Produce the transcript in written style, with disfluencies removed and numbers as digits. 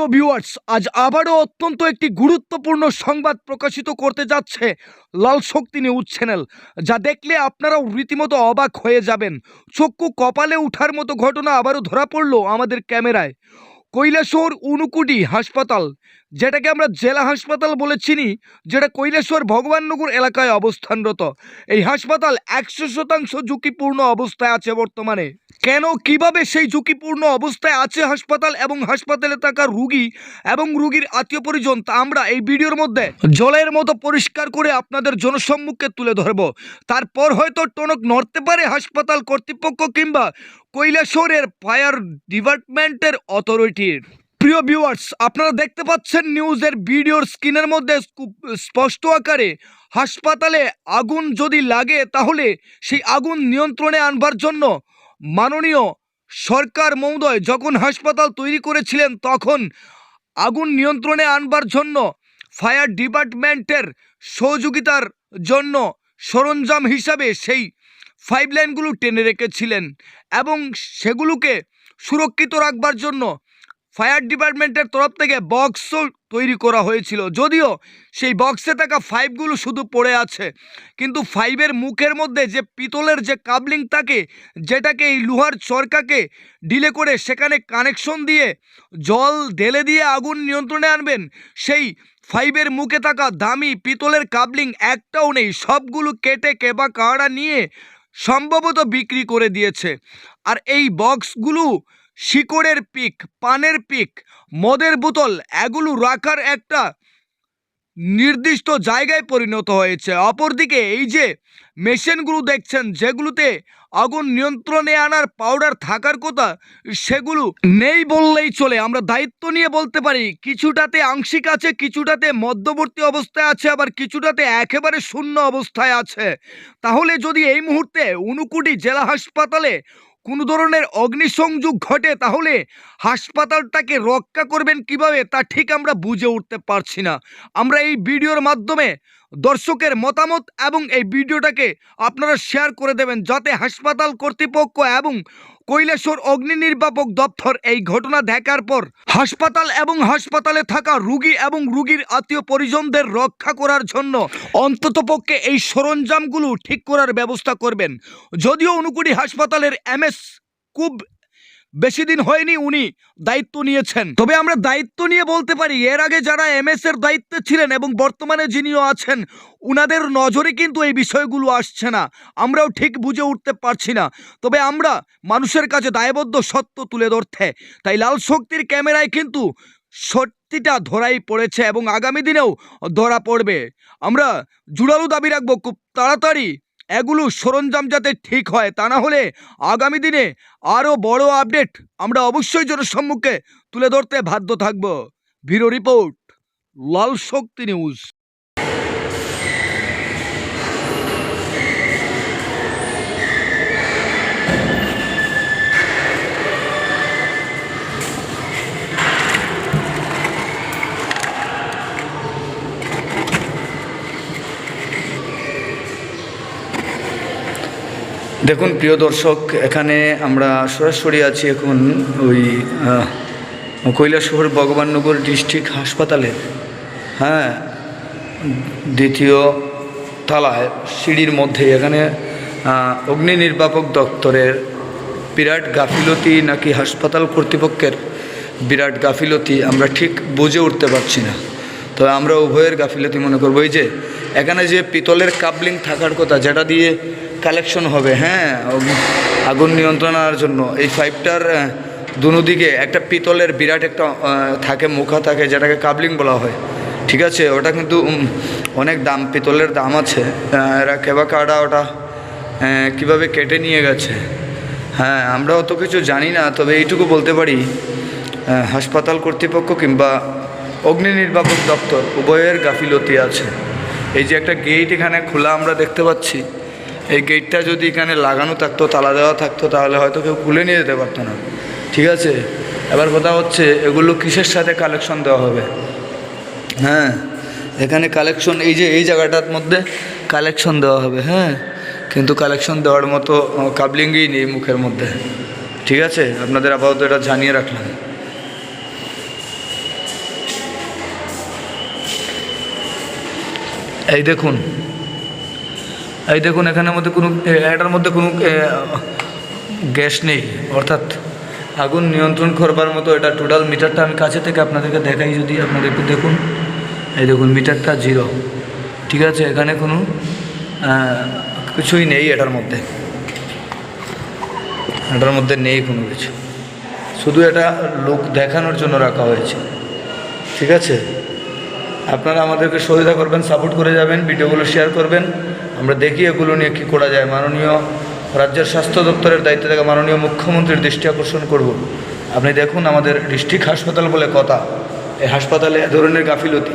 প্রিয় ভিউয়ার্স, আজ আবারও অত্যন্ত একটি গুরুত্বপূর্ণ সংবাদ প্রকাশিত করতে যাচ্ছে লাল শক্তি নিউজ চ্যানেল, যা দেখলে আপনারাও রীতিমতো অবাক হয়ে যাবেন। চক্ষু কপালে ওঠার মতো ঘটনা আবারও ধরা পড়ল আমাদের ক্যামেরায়। কৈলাসহর ঊনকোটি হাসপাতাল, যেটাকে আমরা জেলা হাসপাতাল বলে চিনি, যেটা কৈলাসহর ভগবাননগর এলাকায় অবস্থানরত। এই হাসপাতাল 100% ঝুঁকিপূর্ণ অবস্থায় আছে বর্তমানে। কেন, কিভাবে সেই ঝুঁকিপূর্ণ অবস্থায় আছে হাসপাতাল এবং হাসপাতালে থাকা রুগী এবং রুগীর আত্মীয় পরিজন, তা আমরা এই ভিডিওর মধ্যে জলের মতো পরিষ্কার করে আপনাদের জনসম্মুখে তুলে ধরব। তারপর হয়তো টনক নড়তে পারে হাসপাতাল কর্তৃপক্ষ কিংবা কৈলাসহরের ফায়ার ডিপার্টমেন্টের অথরিটির। প্রিয় ভিউয়ার্স, আপনারা দেখতে পাচ্ছেন নিউজের ভিডিওর স্ক্রিনের মধ্যে খুব স্পষ্ট আকারে হাসপাতালে আগুন যদি লাগে তাহলে সেই আগুন নিয়ন্ত্রণে আনবার জন্য মাননীয় সরকার মহোদয় যখন হাসপাতাল তৈরি করেছিলেন, তখন আগুন নিয়ন্ত্রণে আনবার জন্য ফায়ার ডিপার্টমেন্টের সহযোগিতার জন্য সরঞ্জাম হিসাবে সেই পাইপলাইনগুলো টেনে রেখেছিলেন এবং সেগুলোকে সুরক্ষিত রাখবার জন্য ফায়ার ডিপার্টমেন্টের তরফ থেকে বক্সও তৈরি করা হয়েছিল। যদিও সেই বক্সে থাকা পাইপগুলো শুধু পড়ে আছে, কিন্তু পাইপের মুখের মধ্যে যে পিতলের যে কাবলিং থাকে, যেটাকে এই লোহার চরকাকে ঢিলে করে সেখানে কানেকশন দিয়ে জল ঢেলে দিয়ে আগুন নিয়ন্ত্রণে আনবেন, সেই পাইপের মুখে থাকা দামি পিতলের কাবলিং একটাও নেই। সবগুলো কেটে কেবা কাড়া নিয়ে সম্ভবত বিক্রি করে দিয়েছে। আর এই বক্সগুলো শিকড়ের পিক, পানের পিক, মদের বোতল, এগুলো রাখার একটা নির্দিষ্ট জায়গায় পরিণত হয়েছে। অপরদিকে এই যে মেশিনগুলো দেখছেন, যেগুলোতে আগুন নিয়ন্ত্রণে আনার পাউডার থাকার কথা, সেগুলো নেই বললেই চলে। আমরা দায়িত্ব নিয়ে বলতে পারি, কিছুটাতে আংশিক আছে, কিছুটাতে মধ্যবর্তী অবস্থায় আছে, আবার কিছুটাতে একেবারে শূন্য অবস্থায় আছে। তাহলে যদি এই মুহূর্তে ঊনকোটি জেলা হাসপাতালে কোনো ধরনের অগ্নিসংযোগ ঘটে, তাহলে হাসপাতালটাকে রক্ষা করবেন কিভাবে, তা ঠিক আমরা বুঝে উঠতে পারছি না। আমরা এই ভিডিওর মাধ্যমে দর্শকের মতামত এবং এই ভিডিওটাকে আপনারা শেয়ার করে দেবেন, যাতে হাসপাতাল কর্তৃপক্ষ এবং কৈলাসহর অগ্নি নির্বাপক দপ্তর এই ঘটনা দেখার পর হাসপাতাল এবং হাসপাতালে থাকা রুগী এবং রুগীর আত্মীয় পরিজনদের রক্ষা করার জন্য অন্ততপক্ষে এই সরঞ্জামগুলো ঠিক করার ব্যবস্থা করবেন। যদিও ঊনকোটি হাসপাতালের এমএস খুব বেশি দিন হয়নি উনি দায়িত্ব নিয়েছেন, তবে আমরা দায়িত্ব নিয়ে বলতে পারি, এর আগে যারা এমএস এর দায়িত্বে ছিলেন এবং বর্তমানে যিনিও আছেন, উনাদের নজরে কিন্তু এই বিষয়গুলো আসছে না। আমরাও ঠিক বুঝে উঠতে পারছি না। তবে আমরা মানুষের কাছে দায়বদ্ধ সত্য তুলে ধরতে, তাই লাল শক্তির ক্যামেরায় কিন্তু সত্যিটা ধরাই পড়েছে এবং আগামী দিনেও ধরা পড়বে। আমরা জোরালো দাবি রাখবো খুব তাড়াতাড়ি এগুলো সরঞ্জাম যাতে ঠিক হয়, তা না হলে আগামী দিনে আরও বড় আপডেট আমরা অবশ্যই জনসম্মুখে তুলে ধরতে বাধ্য থাকব। ব্যুরো রিপোর্ট, লাল শক্তি নিউজ। দেখুন প্রিয় দর্শক, এখানে আমরা সরাসরি আছি এখন ওই কৈলাসহর ভগবাননগর ডিস্ট্রিক্ট হাসপাতালে, দ্বিতীয় তলায় সিঁড়ির মধ্যে। এখানে অগ্নি নির্বাপক দপ্তরের বিরাট গাফিলতি নাকি হাসপাতাল কর্তৃপক্ষের বিরাট গাফিলতি আমরা ঠিক বুঝে উঠতে পারছি না। তবে আমরা উভয়ের গাফিলতি মনে করবো। এই যে এখানে যে পিতলের কাবলিং থাকার কথা, যেটা দিয়ে কালেকশন হবে আগুন নিয়ন্ত্রণ আনার জন্য, এই পাইপটার দুদিকে একটা পিতলের বিরাট একটা থাকে, মুখা থাকে, যেটাকে কাবলিং বলা হয়। ঠিক আছে, ওটা কিন্তু অনেক দাম, পিতলের দাম আছে। এরা কেবা কাটা ওটা কীভাবে কেটে নিয়ে গেছে, আমরা অত কিছু জানি না। তবে এইটুকু বলতে পারি, হাসপাতাল কর্তৃপক্ষ কিংবা অগ্নি নির্বাপক দপ্তর উভয়ের গাফিলতি আছে। এই যে একটা গেট এখানে খোলা আমরা দেখতে পাচ্ছি, এই গেটটা যদি এখানে লাগানো থাকতো, তালা দেওয়া থাকতো, তাহলে হয়তো কেউ খুলে নিয়ে যেতে পারতো না। ঠিক আছে, এবার কথা হচ্ছে এগুলো কিসের সাথে কালেকশন দেওয়া হবে। এখানে কালেকশন, এই যে এই জায়গাটার মধ্যে কালেকশন দেওয়া হবে, কিন্তু কালেকশন দেওয়ার মতো কাবলিংই নেই মুখের মধ্যে। ঠিক আছে, আপনাদের আপাতত এটা জানিয়ে রাখলাম। এই দেখুন এখানের মধ্যে কোনো এটার মধ্যে কোনো গ্যাস নেই, অর্থাৎ আগুন নিয়ন্ত্রণ করবার মতো এটা টোটাল মিটারটা আমি কাছে থেকে আপনাদেরকে দেখাই, যদি আপনারা একটু দেখুন। এই দেখুন মিটারটা 0, ঠিক আছে। এখানে কোনো কিছুই নেই এটার মধ্যে নেই কোনো কিছু, শুধু এটা লোক দেখানোর জন্য রাখা হয়েছে, ঠিক আছে। আপনারা আমাদেরকে সহায়তা করবেন, সাপোর্ট করে যাবেন, ভিডিওগুলো শেয়ার করবেন, আমরা দেখি এগুলো নিয়ে কী করা যায়। মাননীয় রাজ্যের স্বাস্থ্য দপ্তরের দায়িত্বে থাকা মাননীয় মুখ্যমন্ত্রীর দৃষ্টি আকর্ষণ করব। আপনি দেখুন আমাদের ডিস্ট্রিক্ট হাসপাতাল বলে কথা, এই হাসপাতালে এ ধরনের গাফিলতি